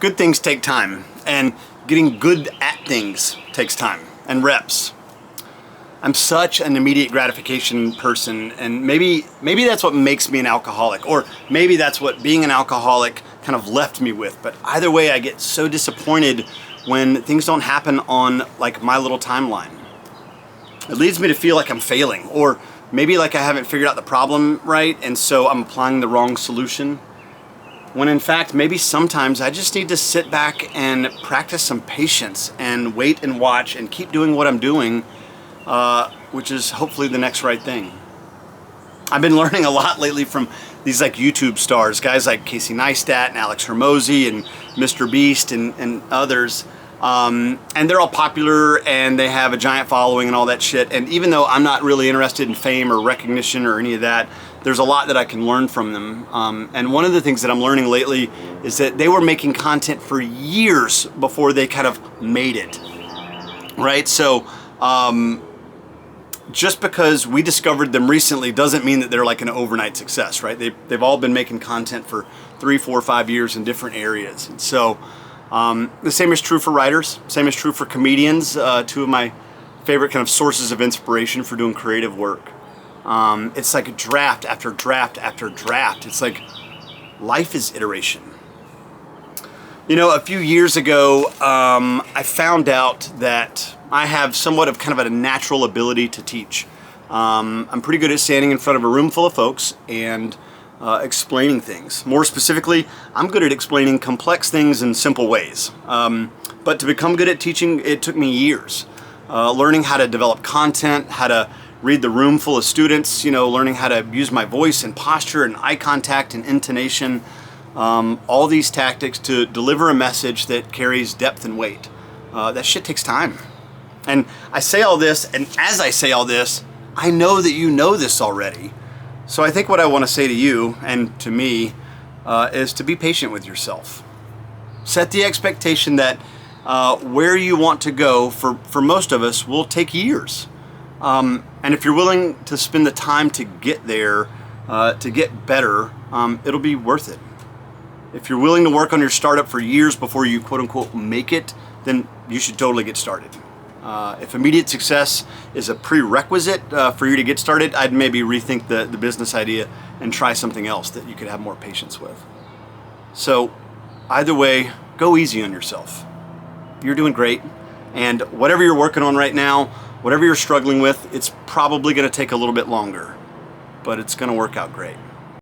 Good things take time, and getting good at things takes time and reps. I'm such an immediate gratification person, and maybe that's what makes me an alcoholic, or maybe that's what being an alcoholic kind of left me with. But either way, I get so disappointed when things don't happen on like my little timeline. It leads me to feel like I'm failing, or maybe like I haven't figured out the problem right, and so I'm applying the wrong solution. When in fact, maybe sometimes I just need to sit back and practice some patience and wait and watch and keep doing what I'm doing, which is hopefully the next right thing. I've been learning a lot lately from these like YouTube stars, guys like Casey Neistat and Alex Hormozy and Mr. Beast and others. And they're all popular and they have a giant following and all that shit. And even though I'm not really interested in fame or recognition or any of that, there's a lot that I can learn from them. And one of the things that I'm learning lately is that they were making content for years before they kind of made it, right? So just because we discovered them recently doesn't mean that they're like an overnight success, right? They've all been making content for 3, 4, 5 years in different areas. And so the same is true for writers, same is true for comedians, two of my favorite kind of sources of inspiration for doing creative work. It's like draft after draft after draft. It's like life is iteration. You know, a few years ago, I found out that I have somewhat of kind of a natural ability to teach. I'm pretty good at standing in front of a room full of folks and explaining things. More specifically, I'm good at explaining complex things in simple ways. But to become good at teaching, it took me years. Learning how to develop content, how to read the room full of students, you know, learning how to use my voice and posture and eye contact and intonation. All these tactics to deliver a message that carries depth and weight. That shit takes time. And I say all this, and as I say all this, I know that you know this already. So I think what I want to say to you and to me is to be patient with yourself. Set the expectation that where you want to go for most of us will take years. And if you're willing to spend the time to get there, to get better, it'll be worth it. If you're willing to work on your startup for years before you quote unquote make it, then you should totally get started. If immediate success is a prerequisite for you to get started, I'd maybe rethink the business idea and try something else that you could have more patience with. So either way, go easy on yourself. You're doing great. And whatever you're working on right now, whatever you're struggling with, it's probably going to take a little bit longer, but it's going to work out great.